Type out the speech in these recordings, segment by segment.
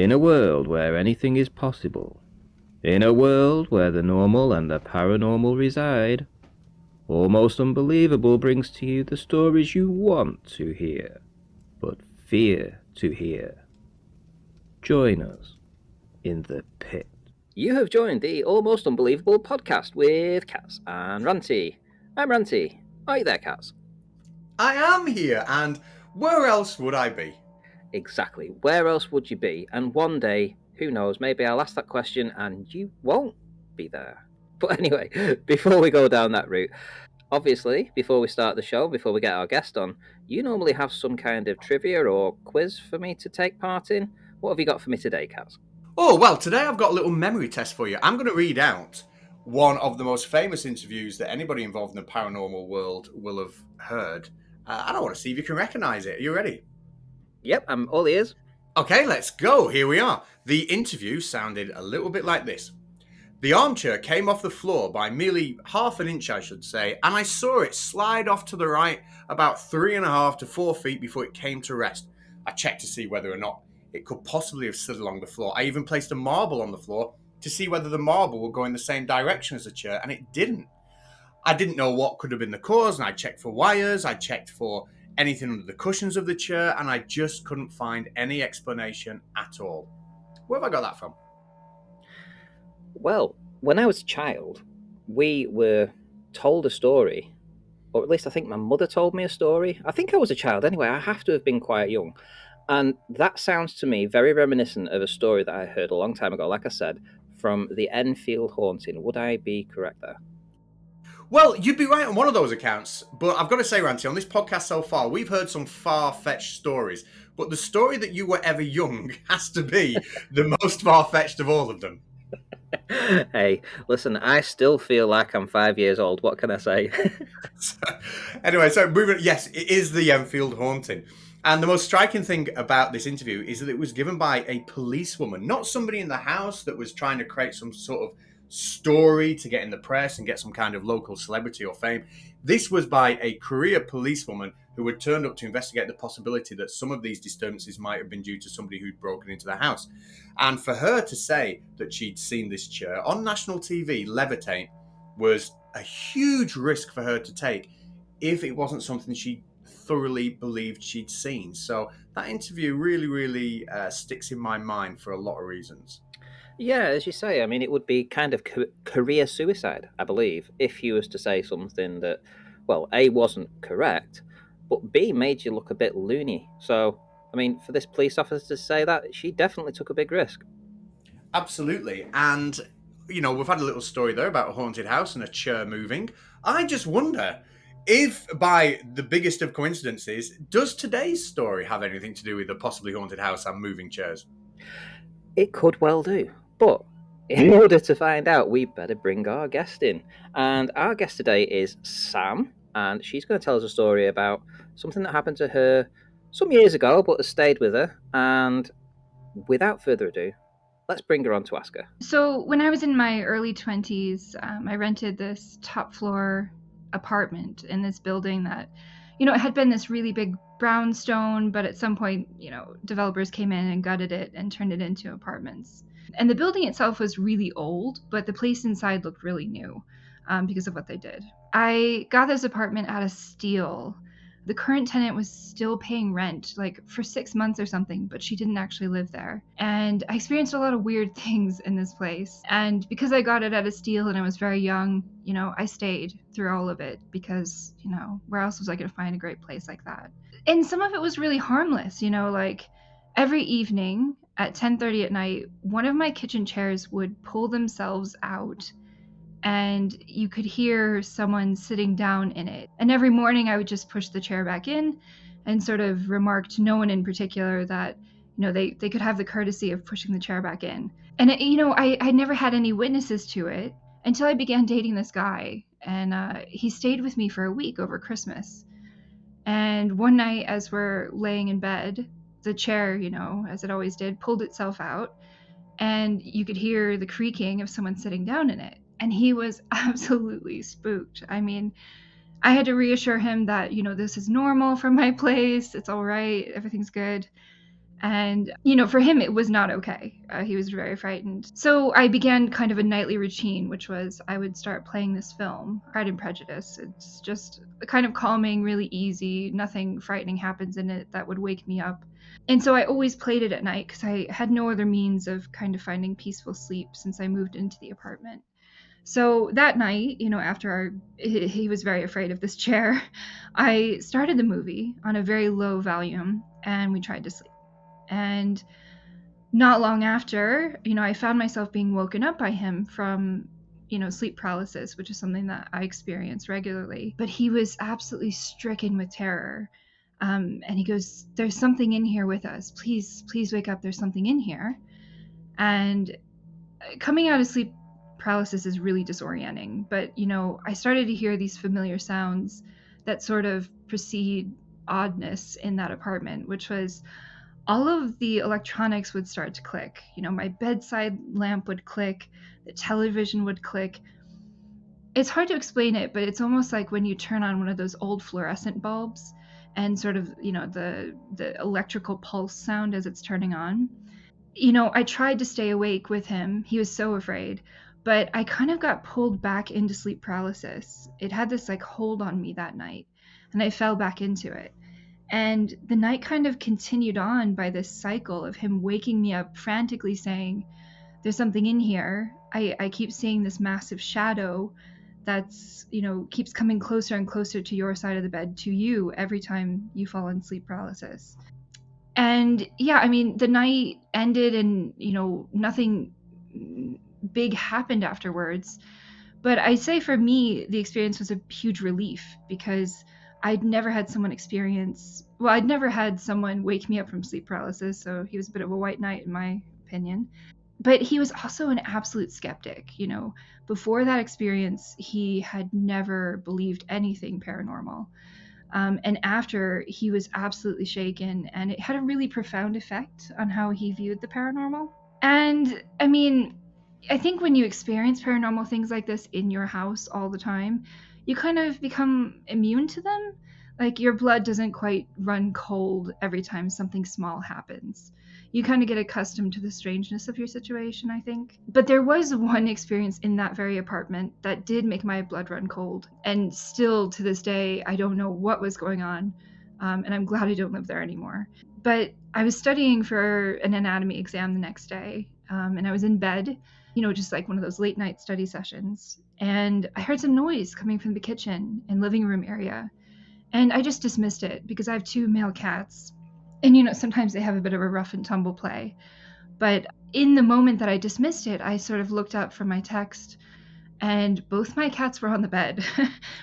In a world where anything is possible, in a world where the normal and the paranormal reside, Almost Unbelievable brings to you the stories you want to hear, but fear to hear. Join us in the pit. You have joined the Almost Unbelievable podcast with Kaz and Ranty. I'm Ranty. Are you there, Kaz? I am here, and where else would I be? Exactly. Where else would you be? And one day, who knows, maybe I'll ask that question and you won't be there. But anyway, before we go down that route, obviously, before we start the show, before we get our guest on, you normally have some kind of trivia or quiz for me to take part in. What have you got for me today, Kaz? Oh, well, today I've got a little memory test for you. I'm going to read out one of the most famous interviews that anybody involved in the paranormal world will have heard. I don't want to see if you can recognise it. Are you ready? Yep, I'm all ears. Okay, let's go. Here we are. The interview sounded a little bit like this. The armchair came off the floor by merely half an inch, I should say, and I saw it slide off to the right about 3.5 to 4 feet before it came to rest. I checked to see whether or not it could possibly have slid along the floor. I even placed a marble on the floor to see whether the marble would go in the same direction as the chair, and it didn't. I didn't know what could have been the cause, and I checked for wires, I checked for anything under the cushions of the chair, and I just couldn't find any explanation at all. Where have I got that from? Well, when I was a child, we were told a story, or at least I think my mother told me a story. I think I was a child anyway, I have to have been quite young. And that sounds to me very reminiscent of a story that I heard a long time ago, like I said, from the Enfield haunting. Would I be correct there? Well, you'd be right on one of those accounts, but I've got to say, Ranty, on this podcast so far, we've heard some far-fetched stories, but the story that you were ever young has to be the most far-fetched of all of them. Hey, listen, I still feel like I'm 5 years old. What can I say? Anyway, so moving, yes, it is the Enfield haunting. And the most striking thing about this interview is that it was given by a policewoman, not somebody in the house that was trying to create some sort of story to get in the press and get some kind of local celebrity or fame. This was by a career policewoman who had turned up to investigate the possibility that some of these disturbances might have been due to somebody who'd broken into the house. And for her to say that she'd seen this chair on national TV levitate was a huge risk for her to take if it wasn't something she thoroughly believed she'd seen. So that interview really sticks in my mind for a lot of reasons. Yeah, as you say, I mean, it would be kind of career suicide, I believe, if you was to say something that, well, A, wasn't correct, but B, made you look a bit loony. So, I mean, for this police officer to say that, she definitely took a big risk. Absolutely. And, you know, we've had a little story there about a haunted house and a chair moving. I just wonder if, by the biggest of coincidences, does today's story have anything to do with a possibly haunted house and moving chairs? It could well do. But in order to find out, we better bring our guest in. And our guest today is Sam, and she's going to tell us a story about something that happened to her some years ago, but has stayed with her. And without further ado, let's bring her on to ask her. So when I was in my early 20s, I rented this top floor apartment in this building that, you know, it had been this really big brownstone, but at some point, you know, developers came in and gutted it and turned it into apartments. And the building itself was really old, but the place inside looked really new because of what they did. I got this apartment at a steal. The current tenant was still paying rent, like for 6 months or something, but she didn't actually live there. And I experienced a lot of weird things in this place. And because I got it at a steal and I was very young, you know, I stayed through all of it because, you know, where else was I going to find a great place like that? And some of it was really harmless, you know, like every evening at 10:30 at night, one of my kitchen chairs would pull themselves out and you could hear someone sitting down in it. And every morning I would just push the chair back in and sort of remark to no one in particular that, you know, they could have the courtesy of pushing the chair back in. And, you know, I never had any witnesses to it until I began dating this guy. And he stayed with me for a week over Christmas. And one night as we're laying in bed, the chair, you know, as it always did, pulled itself out. And you could hear the creaking of someone sitting down in it. And he was absolutely spooked. I mean, I had to reassure him that, you know, this is normal from my place. It's all right. Everything's good. And, for him, it was not okay. He was very frightened. So I began kind of a nightly routine, which was I would start playing this film, Pride and Prejudice. It's just kind of calming, really easy. Nothing frightening happens in it that would wake me up. And so I always played it at night because I had no other means of kind of finding peaceful sleep since I moved into the apartment. So that night, after he was very afraid of this chair, I started the movie on a very low volume and we tried to sleep. And not long after, I found myself being woken up by him from, sleep paralysis, which is something that I experience regularly. But he was absolutely stricken with terror. And he goes, "There's something in here with us. Please, please wake up. There's something in here." And coming out of sleep paralysis is really disorienting. But, I started to hear these familiar sounds that sort of precede oddness in that apartment, which was all of the electronics would start to click. My bedside lamp would click, the television would click. It's hard to explain it, but it's almost like when you turn on one of those old fluorescent bulbs and sort of, the electrical pulse sound as it's turning on. I tried to stay awake with him. He was so afraid, but I kind of got pulled back into sleep paralysis. It had this like hold on me that night, and I fell back into it. And the night kind of continued on by this cycle of him waking me up frantically saying, "There's something in here. I keep seeing this massive shadow that's, keeps coming closer and closer to your side of the bed, to you, every time you fall in sleep paralysis." And yeah, I mean, the night ended and, nothing big happened afterwards. But I'd say for me, the experience was a huge relief because I'd never had someone wake me up from sleep paralysis. So he was a bit of a white knight in my opinion. But he was also an absolute skeptic. Before that experience, he had never believed anything paranormal. And after, he was absolutely shaken, and it had a really profound effect on how he viewed the paranormal. And I mean, I think when you experience paranormal things like this in your house all the time, you kind of become immune to them. Like your blood doesn't quite run cold every time something small happens. You kind of get accustomed to the strangeness of your situation, I think. But there was one experience in that very apartment that did make my blood run cold. And still to this day, I don't know what was going on. And I'm glad I don't live there anymore. But I was studying for an anatomy exam the next day, and I was in bed, just like one of those late night study sessions. And I heard some noise coming from the kitchen and living room area. And I just dismissed it because I have 2 male cats. And, sometimes they have a bit of a rough and tumble play. But in the moment that I dismissed it, I sort of looked up from my text, and both my cats were on the bed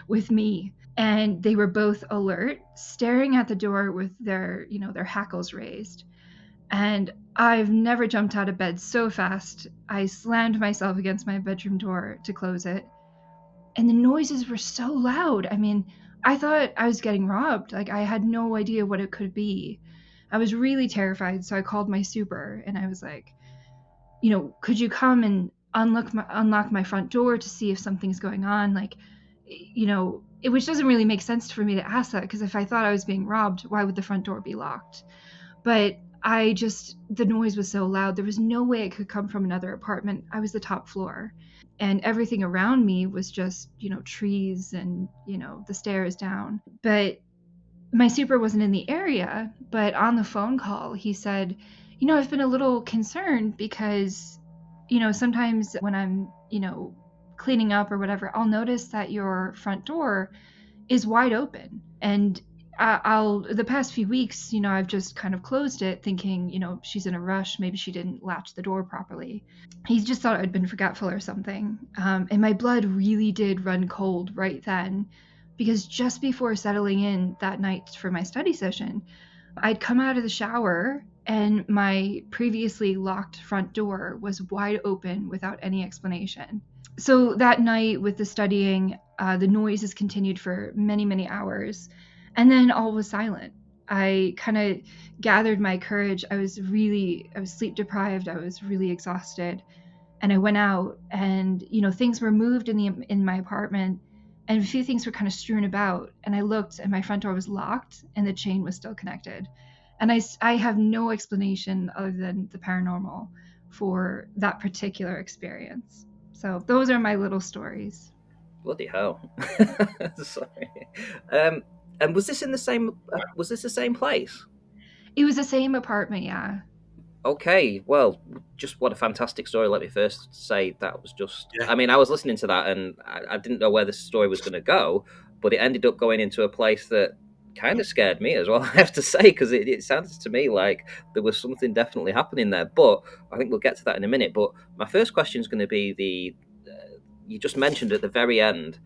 with me. And they were both alert, staring at the door with their hackles raised. And I've never jumped out of bed so fast. I slammed myself against my bedroom door to close it. And the noises were so loud. I mean, I thought I was getting robbed. Like, I had no idea what it could be. I was really terrified, so I called my super, and I was like, could you come and unlock my front door to see if something's going on? Like, which doesn't really make sense for me to ask that, because if I thought I was being robbed, why would the front door be locked? But the noise was so loud, there was no way it could come from another apartment. I was the top floor, and everything around me was just, trees and, the stairs down. But my super wasn't in the area, but on the phone call, he said, I've been a little concerned because, sometimes when I'm, cleaning up or whatever, I'll notice that your front door is wide open. And the past few weeks, I've just kind of closed it thinking, she's in a rush. Maybe she didn't latch the door properly. He just thought I'd been forgetful or something. And my blood really did run cold right then, because just before settling in that night for my study session, I'd come out of the shower and my previously locked front door was wide open without any explanation. So that night with the studying, the noises continued for many, many hours. And then all was silent. I kind of gathered my courage. I was sleep deprived. I was really exhausted. And I went out and, things were moved in my apartment, and a few things were kind of strewn about. And I looked and my front door was locked and the chain was still connected. And I have no explanation other than the paranormal for that particular experience. So those are my little stories. Bloody hell! Sorry. And was this in the same? Was this the same place? It was the same apartment, yeah. Okay, well, just what a fantastic story. Let me first say that was just. Yeah. I mean, I was listening to that and I didn't know where the story was going to go, but it ended up going into a place that kind of scared me as well, I have to say, because it sounded to me like there was something definitely happening there. But I think we'll get to that in a minute. But my first question is going to be you just mentioned at the very end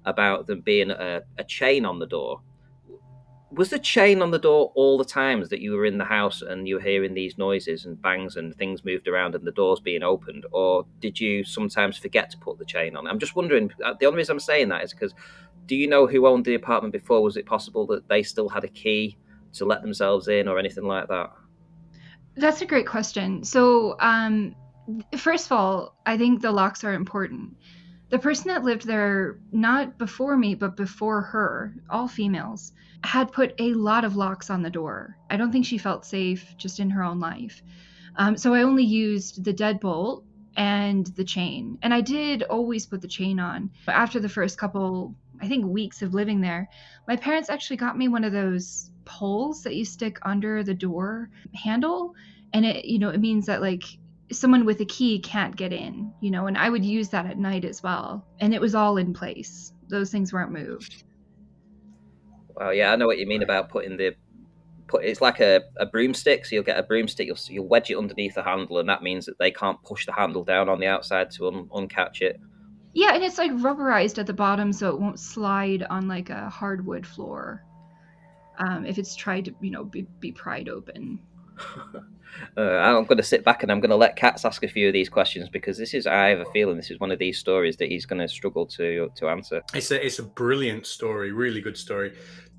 about there being a chain on the door. Was the chain on the door all the times that you were in the house and you were hearing these noises and bangs and things moved around and the doors being opened, or did you sometimes forget to put the chain on? I'm just wondering. The only reason I'm saying that is because, do you know who owned the apartment before? Was it possible that they still had a key to let themselves in or anything like that? That's a great question. So, first of all, I think the locks are important. The person that lived there, not before me, but before her, all females, had put a lot of locks on the door. I don't think she felt safe just in her own life. So I only used the deadbolt and the chain. And I did always put the chain on. But after the first couple, I think, weeks of living there, my parents actually got me one of those poles that you stick under the door handle. And it means that, like, someone with a key can't get in, and I would use that at night as well. And it was all in place. Those things weren't moved. Well, yeah, I know what you mean about it's like a broomstick. So you'll get a broomstick, you'll wedge it underneath the handle, and that means that they can't push the handle down on the outside to uncatch it. Yeah, and it's like rubberized at the bottom so it won't slide on like a hardwood floor if it's tried to, be pried open. I'm going to sit back and I'm going to let Katz ask a few of these questions because I have a feeling this is one of these stories that he's going to struggle to answer. It's a brilliant story, really good story.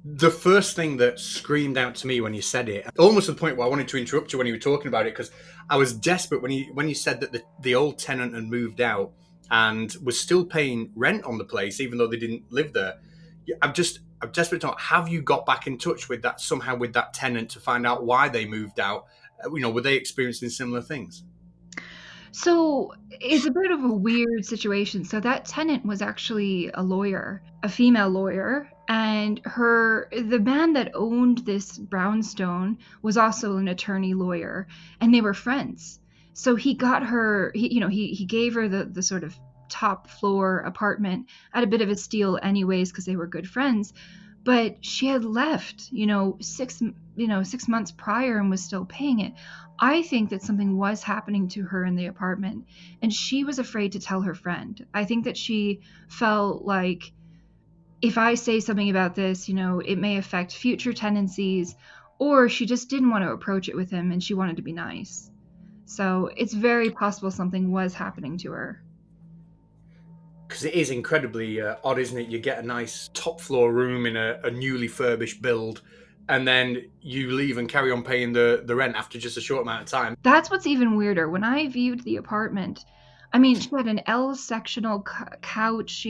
The first thing that screamed out to me when you said it, almost to the point where I wanted to interrupt you when you were talking about it, because I was desperate when you said that the old tenant had moved out and was still paying rent on the place, even though they didn't live there. I'm desperate to know, have you got back in touch with that tenant to find out why they moved out? Were they experiencing similar things? So it's a bit of a weird situation. So that tenant was actually a lawyer, a female lawyer, and the man that owned this brownstone was also an attorney lawyer, and they were friends. So he got her, he gave her the sort of top floor apartment at a bit of a steal anyways, because they were good friends. But she had left, 6 months prior and was still paying it. I think that something was happening to her in the apartment, and she was afraid to tell her friend. I think that she felt like, if I say something about this, it may affect future tenancies, or she just didn't want to approach it with him and she wanted to be nice. So it's very possible something was happening to her. Because it is incredibly odd, isn't it? You get a nice top floor room in a newly furbished build, and then you leave and carry on paying the rent after just a short amount of time. That's what's even weirder. When I viewed the apartment, I mean, she had an L sectional couch.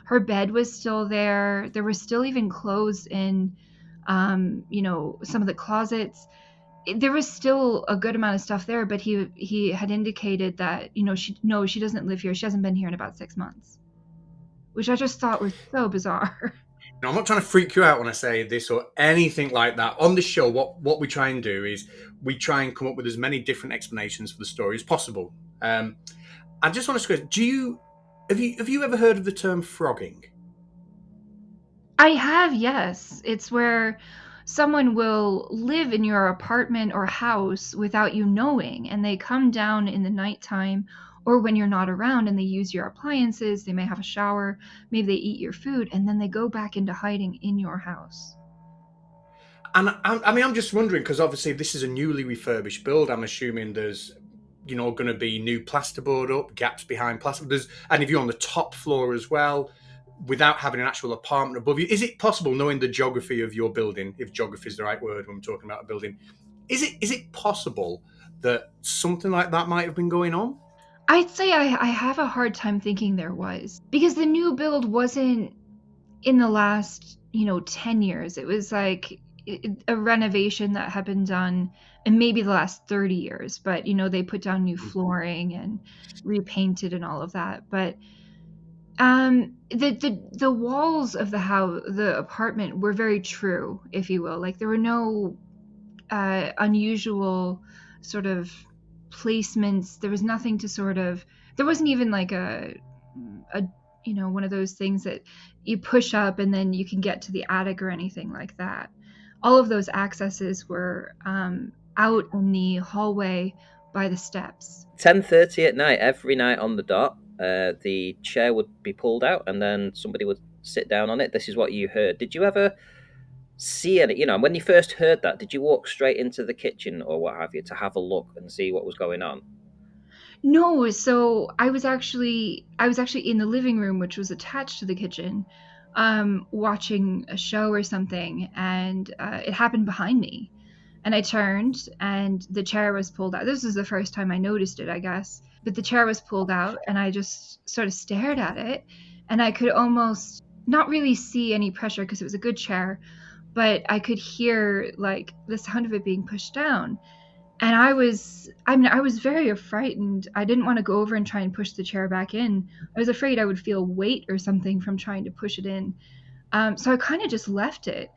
Her bed was still there. There were still even clothes in, some of the closets. There was still a good amount of stuff there, but he had indicated that, she doesn't live here. She hasn't been here in about 6 months, which I just thought was so bizarre. Now, I'm not trying to freak you out when I say this or anything like that. On the show, what we try and do is we try and come up with as many different explanations for the story as possible. I just want to ask, have you ever heard of the term frogging? I have, yes. It's where someone will live in your apartment or house without you knowing, and they come down in the nighttime or when you're not around, and they use your appliances. They may have a shower, maybe they eat your food, and then they go back into hiding in your house. And I'm just wondering, because obviously this is a newly refurbished build. I'm assuming there's going to be new plasterboard up, gaps behind plaster. And if you're on the top floor as well, without having an actual apartment above you, is it possible, knowing the geography of your building, if geography is the right word when we're talking about a building, is it possible that something like that might have been going on? I'd say I have a hard time thinking there was, because the new build wasn't in the last 10 years. It was like a renovation that had been done in maybe the last 30 years, but they put down new flooring and repainted and all of that. But the walls of the apartment were very true, if you will. Like there were no unusual sort of placements. There was nothing to sort of. There wasn't even like a one of those things that you push up and then you can get to the attic or anything like that. All of those accesses were out in the hallway by the steps. 10:30 at night, every night on the dot, the chair would be pulled out and then somebody would sit down on it. This is what you heard. Did you ever see it? When you first heard that, did you walk straight into the kitchen or what have you to have a look and see what was going on? No, so I was actually in the living room, which was attached to the kitchen, watching a show or something, and it happened behind me. And I turned, and the chair was pulled out. This was the first time I noticed it, I guess. But the chair was pulled out, and I just sort of stared at it, and I could almost not really see any pressure because it was a good chair, but I could hear like the sound of it being pushed down. And I was very frightened. I didn't want to go over and try and push the chair back in. I was afraid I would feel weight or something from trying to push it in. So I kind of just left it.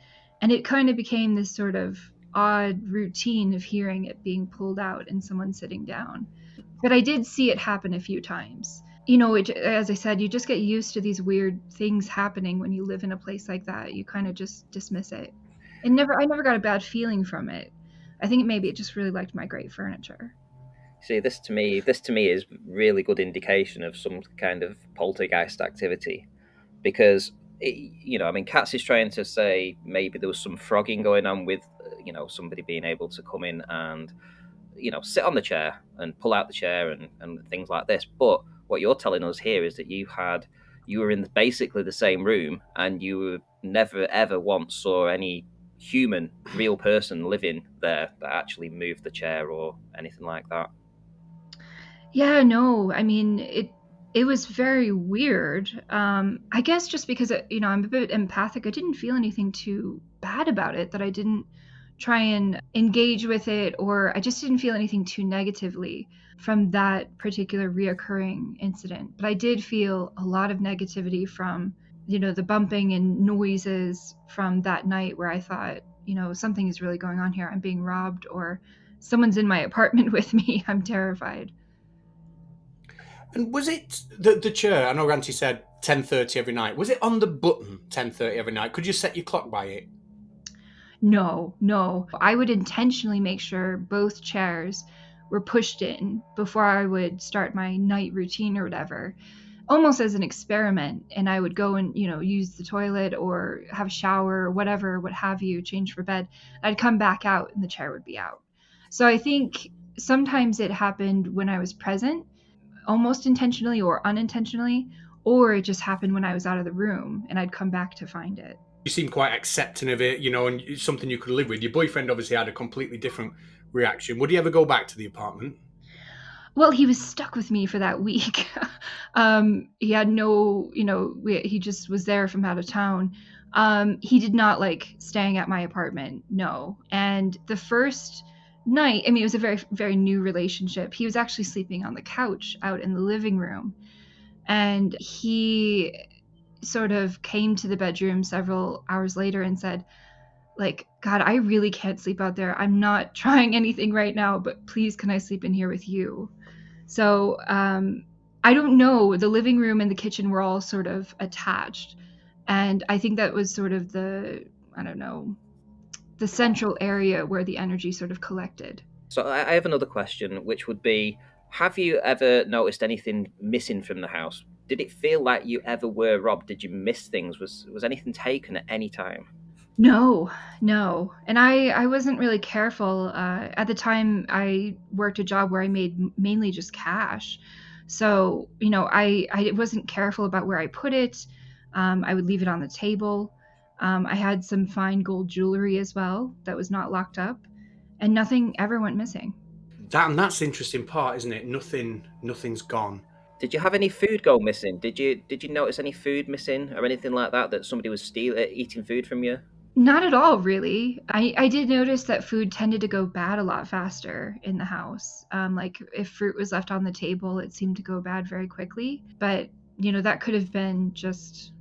And it kind of became this sort of odd routine of hearing it being pulled out and someone sitting down. But I did see it happen a few times. As I said, you just get used to these weird things happening when you live in a place like that. You kind of just dismiss it. I never got a bad feeling from it. I think maybe it just really liked my great furniture. See, this to me is really good indication of some kind of poltergeist activity, because Katz is trying to say maybe there was some frogging going on with somebody being able to come in and sit on the chair and pull out the chair and things like this. But what you're telling us here is that you were in basically the same room and you never ever once saw any human, real person living there that actually moved the chair or anything like that. Yeah, no, I mean it was very weird. I guess just because I'm a bit empathic, I didn't feel anything too bad about it, that I didn't try and engage with it, or I just didn't feel anything too negatively from that particular reoccurring incident. But I did feel a lot of negativity from the bumping and noises from that night, where I thought something is really going on here. I'm being robbed, or someone's in my apartment with me. I'm terrified. And was it the chair? I know Ranty said 10:30 every night. Was it on the button 10:30 every night? Could you set your clock by it? No. I would intentionally make sure both chairs were pushed in before I would start my night routine or whatever, almost as an experiment. And I would go and use the toilet or have a shower or whatever, what have you, change for bed. I'd come back out and the chair would be out. So I think sometimes it happened when I was present, almost intentionally or unintentionally, or it just happened when I was out of the room and I'd come back to find it. You seem quite accepting of it, and it's something you could live with. Your boyfriend obviously had a completely different reaction. Would he ever go back to the apartment? Well, he was stuck with me for that week. He had no, he just was there from out of town. He did not like staying at my apartment, no. And the first night, I mean, it was a very, very new relationship. He was actually sleeping on the couch out in the living room. And he sort of came to the bedroom several hours later and said, like, God, I really can't sleep out there. I'm not trying anything right now, but please, can I sleep in here with you? So I don't know. The living room and the kitchen were all sort of attached. And I think that was sort of the central area where the energy sort of collected. So I have another question, which would be, have you ever noticed anything missing from the house? Did it feel like you ever were robbed? Did you miss things? Was anything taken at any time? No. And I wasn't really careful. At the time, I worked a job where I made mainly just cash. So, I wasn't careful about where I put it. I would leave it on the table. I had some fine gold jewelry as well that was not locked up, and nothing ever went missing. That's the interesting part, isn't it? Nothing's gone. Did you have any food go missing? Did you notice any food missing or anything like that? That somebody was eating food from you? Not at all, really. I did notice that food tended to go bad a lot faster in the house. Like if fruit was left on the table, it seemed to go bad very quickly. But, that could have been just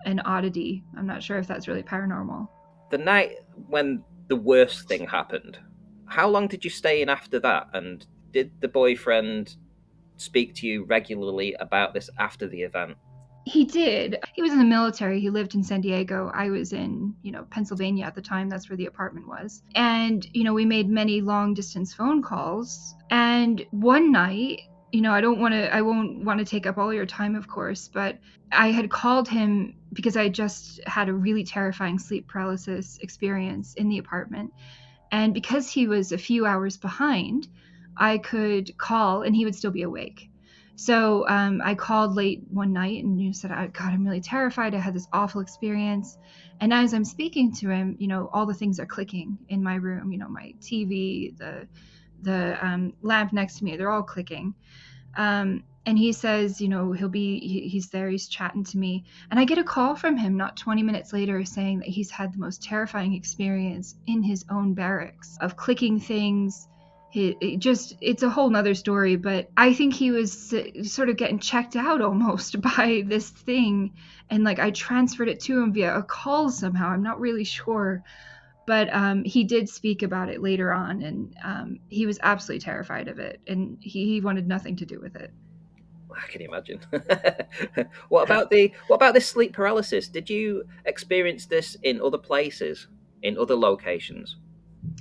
an oddity. I'm not sure if that's really paranormal. The night when the worst thing happened, how long did you stay in after that? And did the boyfriend speak to you regularly about this after the event? He did. He was in the military. He lived in San Diego. I was in, Pennsylvania at the time. That's where the apartment was. And, we made many long distance phone calls. And one night, I won't want to take up all your time, of course, but I had called him because I just had a really terrifying sleep paralysis experience in the apartment. And because he was a few hours behind, I could call and he would still be awake. So I called late one night and said, God, I'm really terrified. I had this awful experience. And as I'm speaking to him, all the things are clicking in my room. My TV, the lamp next to me, they're all clicking. And he says, he's there, he's chatting to me. And I get a call from him not 20 minutes later saying that he's had the most terrifying experience in his own barracks of clicking things. It's a whole nother story, but I think he was sort of getting checked out almost by this thing. And I transferred it to him via a call somehow. I'm not really sure. But he did speak about it later on, and he was absolutely terrified of it, and he wanted nothing to do with it. I can imagine. What about this sleep paralysis? Did you experience this in other places, in other locations?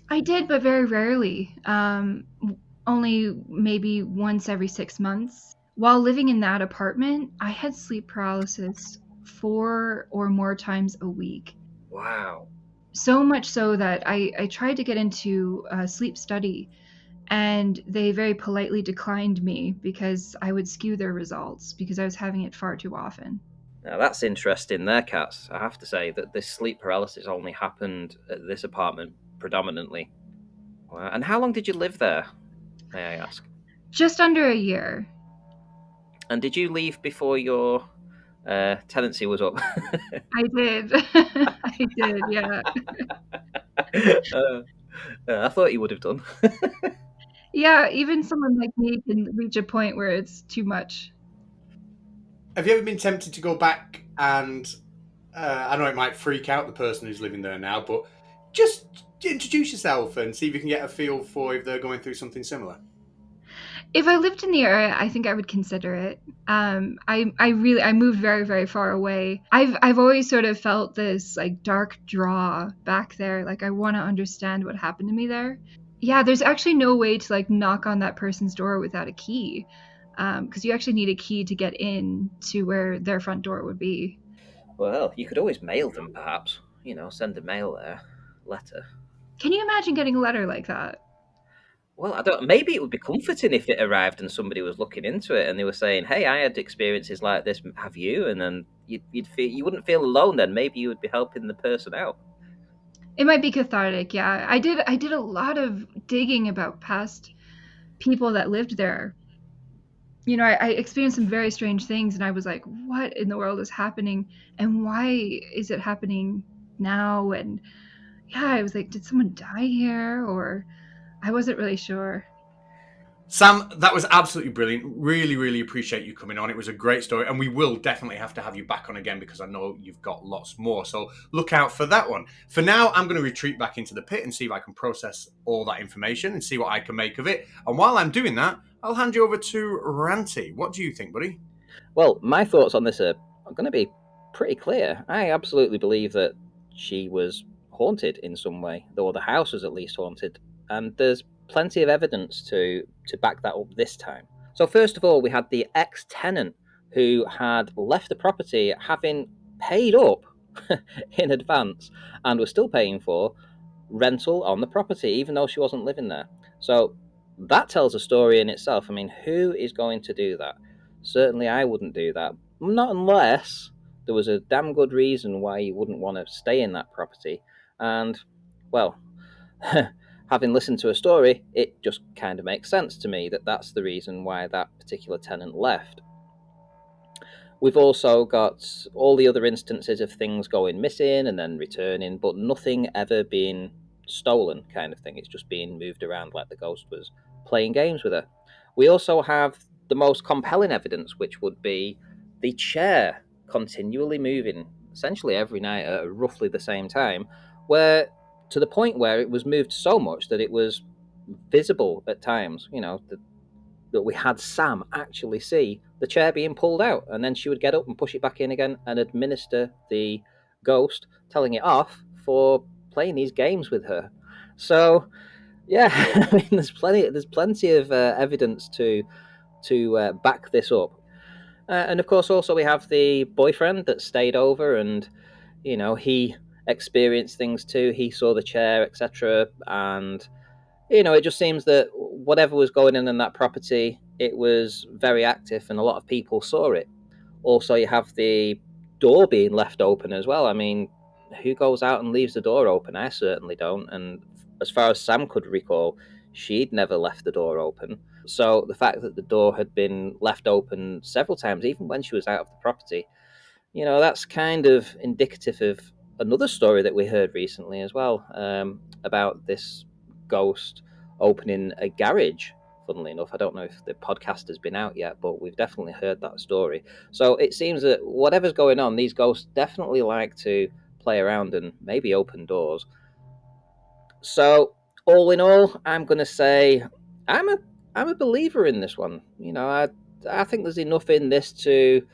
I did, but very rarely. Only maybe once every 6 months. While living in that apartment, I had sleep paralysis 4 or more times a week. Wow. So much so that I tried to get into sleep study, and they very politely declined me because I would skew their results because I was having it far too often. Now that's interesting there, Cats. I have to say that this sleep paralysis only happened at this apartment predominantly. Wow. And how long did you live there, may I ask? Just under a year. And did you leave before your tenancy was up? I did. I did, yeah. I thought you would have done. Yeah, even someone like me can reach a point where it's too much. Have you ever been tempted to go back and I know it might freak out the person who's living there now, but just introduce yourself and see if you can get a feel for if they're going through something similar? If I lived in the area, I think I would consider it. I moved very, very far away. I've always sort of felt this dark draw back there. Like I want to understand what happened to me there. Yeah, there's actually no way to knock on that person's door without a key, because you actually need a key to get in to where their front door would be. Well, you could always mail them, perhaps. Send a mail there, letter. Can you imagine getting a letter like that? Well, I don't. Maybe it would be comforting if it arrived and somebody was looking into it and they were saying, "Hey, I had experiences like this. Have you?" And then you wouldn't feel alone. Then maybe you would be helping the person out. It might be cathartic, yeah. I did a lot of digging about past people that lived there. I experienced some very strange things, and I was like, what in the world is happening? And why is it happening now? And yeah, I was like, did someone die here? Or I wasn't really sure. Sam, that was absolutely brilliant. Really, really appreciate you coming on. It was a great story, and we will definitely have to have you back on again because I know you've got lots more. So look out for that one. For now, I'm going to retreat back into the pit and see if I can process all that information and see what I can make of it. And while I'm doing that, I'll hand you over to Ranty. What do you think, buddy? Well, my thoughts on this are going to be pretty clear. I absolutely believe that she was haunted in some way, or the house was at least haunted, and there's plenty of evidence to back that up this time. So first of all, we had the ex-tenant who had left the property having paid up in advance and was still paying for rental on the property, even though she wasn't living there. So that tells a story in itself. I mean, who is going to do that? Certainly I wouldn't do that. Not unless there was a damn good reason why you wouldn't want to stay in that property. And, well, having listened to a story, it just kind of makes sense to me that that's the reason why that particular tenant left. We've also got all the other instances of things going missing and then returning, but nothing ever being stolen, kind of thing. It's just being moved around like the ghost was playing games with her. We also have the most compelling evidence, which would be the chair continually moving, essentially every night at roughly the same time, where to the point where it was moved so much that it was visible at times. That we had Sam actually see the chair being pulled out, and then she would get up and push it back in again and administer the ghost, telling it off for playing these games with her. So, yeah, I mean, there's plenty of evidence to back this up. And of course, also we have the boyfriend that stayed over, and he experienced things too. He saw the chair, etc., and it just seems that whatever was going on in that property, it was very active and a lot of people saw it. Also, you have the door being left open as well. I mean, who goes out and leaves the door open? I certainly don't. And as far as Sam could recall, she'd never left the door open. So the fact that the door had been left open several times, even when she was out of the property, that's kind of indicative of another story that we heard recently as well, about this ghost opening a garage. Funnily enough, I don't know if the podcast has been out yet, but we've definitely heard that story. So it seems that whatever's going on, these ghosts definitely like to play around and maybe open doors. So all in all, I'm going to say I'm a I'm a believer in this one. I think there's enough in this to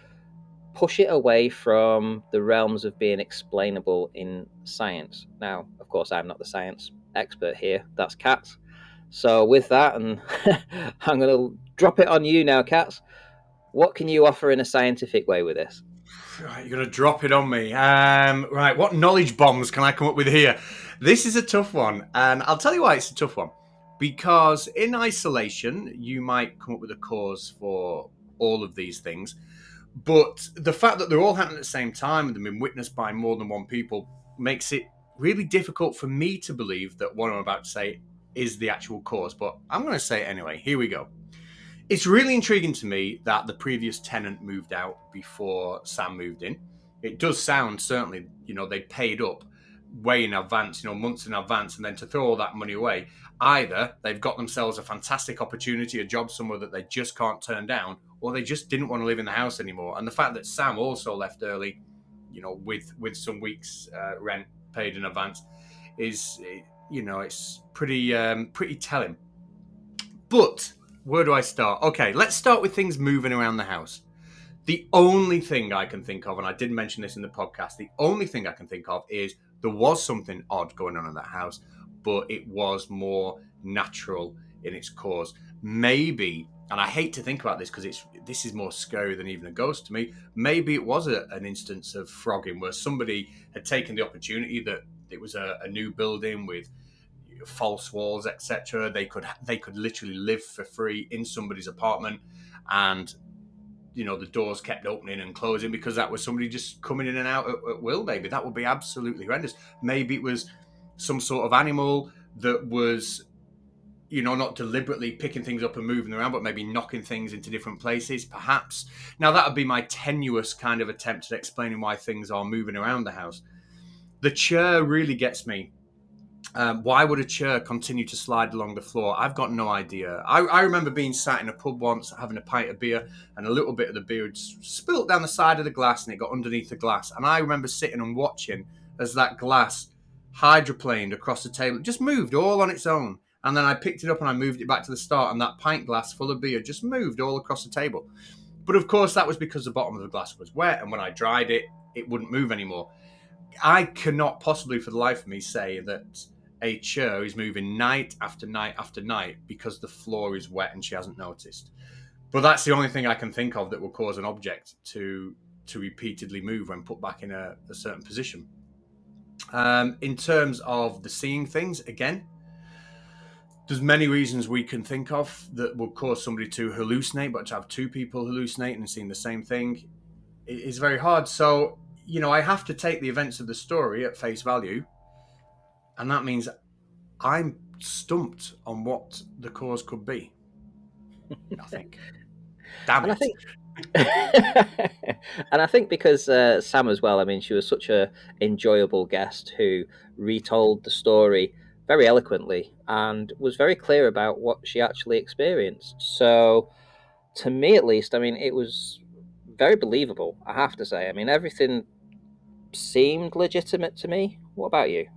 push it away from the realms of being explainable in science. Now, of course, I'm not the science expert here. That's Katz. So with that, and I'm going to drop it on you now, Katz. What can you offer in a scientific way with this? Right, you're going to drop it on me. Right, what knowledge bombs can I come up with here? This is a tough one, and I'll tell you why it's a tough one. Because in isolation, you might come up with a cause for all of these things. But the fact that they're all happening at the same time and they've been witnessed by more than one people makes it really difficult for me to believe that what I'm about to say is the actual cause. But I'm going to say it anyway. Here we go. It's really intriguing to me that the previous tenant moved out before Sam moved in. It does sound, certainly, they paid up way in advance, months in advance, and then to throw all that money away, either they've got themselves a fantastic opportunity, a job somewhere that they just can't turn down, or they just didn't want to live in the house anymore. And the fact that Sam also left early, with some weeks' rent paid in advance, is, it's pretty telling. But where do I start? Okay, let's start with things moving around the house. The only thing I can think of, and I did mention this in the podcast, the only thing I can think of is there was something odd going on in that house, but it was more natural in its cause. Maybe, and I hate to think about this because this is more scary than even a ghost to me. Maybe it was an instance of frogging where somebody had taken the opportunity that it was a new building with false walls, etc. They could literally live for free in somebody's apartment, and the doors kept opening and closing because that was somebody just coming in and out at will. Maybe that would be absolutely horrendous. Maybe it was some sort of animal that was not deliberately picking things up and moving around, but maybe knocking things into different places, perhaps. Now, that would be my tenuous kind of attempt at explaining why things are moving around the house. The chair really gets me. Why would a chair continue to slide along the floor? I've got no idea. I remember being sat in a pub once, having a pint of beer, and a little bit of the beer had spilt down the side of the glass and it got underneath the glass. And I remember sitting and watching as that glass hydroplaned across the table. It just moved all on its own. And then I picked it up and I moved it back to the start, and that pint glass full of beer just moved all across the table. But of course, that was because the bottom of the glass was wet, and when I dried it, it wouldn't move anymore. I cannot possibly for the life of me say that a chair is moving night after night after night because the floor is wet and she hasn't noticed. But that's the only thing I can think of that will cause an object to repeatedly move when put back in a certain position. In terms of the seeing things, again, there's many reasons we can think of that will cause somebody to hallucinate, but to have two people hallucinating and seeing the same thing is very hard. So, I have to take the events of the story at face value, and that means I'm stumped on what the cause could be. I think. Damn And it. I think And I think because Sam as well, I mean, she was such a enjoyable guest who retold the story very eloquently and was very clear about what she actually experienced. So, to me at least, I mean, it was very believable, I have to say. I mean, everything seemed legitimate to me. What about you?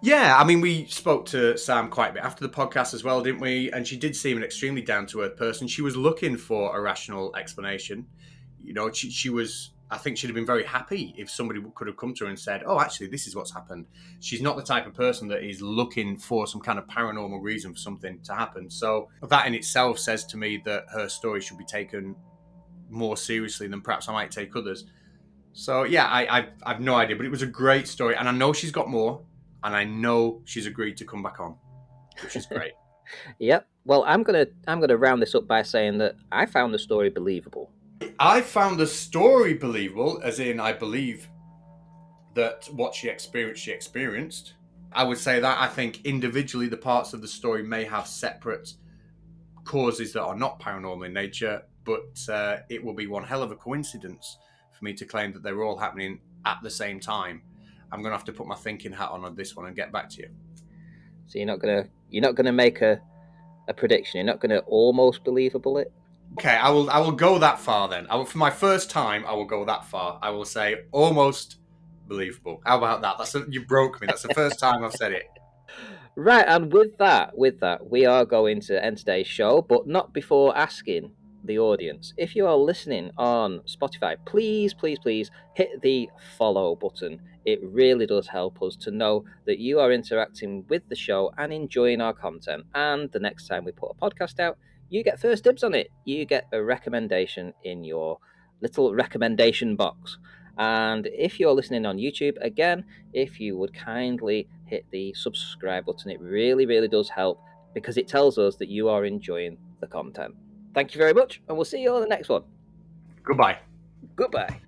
Yeah, I mean, we spoke to Sam quite a bit after the podcast as well, didn't we? And she did seem an extremely down to earth person. She was looking for a rational explanation. You know, she was, I think she'd have been very happy if somebody could have come to her and said, oh, actually, this is what's happened. She's not the type of person that is looking for some kind of paranormal reason for something to happen. So that in itself says to me that her story should be taken more seriously than perhaps I might take others. So yeah, I've no idea, but it was a great story, and I know she's got more, and I know she's agreed to come back on, which is great. Yep. Well, I'm gonna round this up by saying that I found the story believable. I found the story believable, as in I believe that what she experienced. I would say that I think individually the parts of the story may have separate causes that are not paranormal in nature, but it will be one hell of a coincidence for me to claim that they were all happening at the same time. I'm going to have to put my thinking hat on this one and get back to you. So you're not gonna make a prediction. You're not gonna almost believable it. Okay, I will go that far then. For my first time, I will go that far. I will say almost believable. How about that? You broke me. That's the first time I've said it. Right, and with that, we are going to end today's show, but not before asking the audience. If you are listening on Spotify, please, please, please hit the follow button. It really does help us to know that you are interacting with the show and enjoying our content. And the next time we put a podcast out, you get first dibs on it. You get a recommendation in your little recommendation box. And if you're listening on YouTube, again, if you would kindly hit the subscribe button, it really, really does help because it tells us that you are enjoying the content. Thank you very much, and we'll see you on the next one. Goodbye. Goodbye.